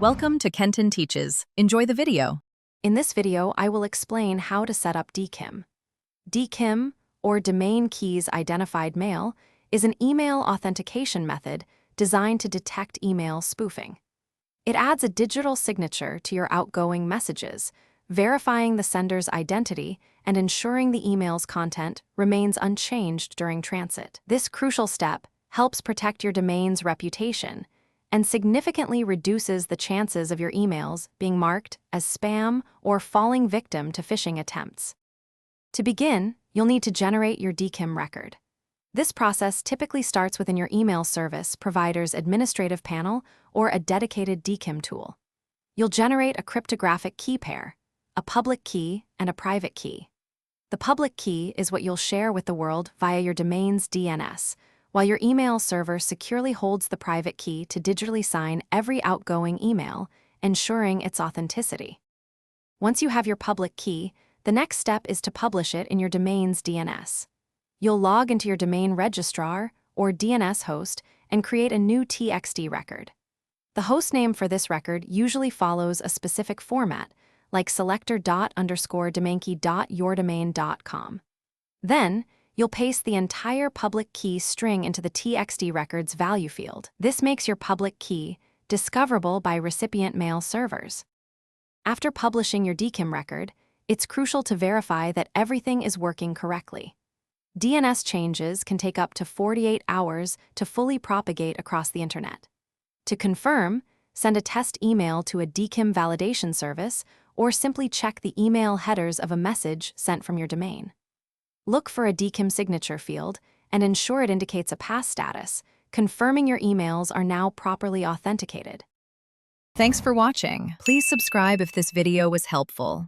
Welcome to Kenton Teaches. Enjoy the video. In this video, I will explain how to set up DKIM. DKIM, or Domain Keys Identified Mail, is an email authentication method designed to detect email spoofing. It adds a digital signature to your outgoing messages, verifying the sender's identity and ensuring the email's content remains unchanged during transit. This crucial step helps protect your domain's reputation and significantly reduces the chances of your emails being marked as spam or falling victim to phishing attempts. To begin, you'll need to generate your DKIM record. This process typically starts within your email service provider's administrative panel or a dedicated DKIM tool. You'll generate a cryptographic key pair, a public key and a private key. The public key is what you'll share with the world via your domain's DNS, while your email server securely holds the private key to digitally sign every outgoing email, ensuring its authenticity. Once you have your public key, the next step is to publish it in your domain's DNS. You'll log into your domain registrar or DNS host and create a new TXT record. The hostname for this record usually follows a specific format, like selector._domainkey.yourdomain.com. Then, you'll paste the entire public key string into the TXT record's value field. This makes your public key discoverable by recipient mail servers. After publishing your DKIM record, it's crucial to verify that everything is working correctly. DNS changes can take up to 48 hours to fully propagate across the internet. To confirm, send a test email to a DKIM validation service or simply check the email headers of a message sent from your domain. Look for a DKIM signature field and ensure it indicates a pass status, confirming your emails are now properly authenticated. Thanks for watching. Please subscribe if this video was helpful.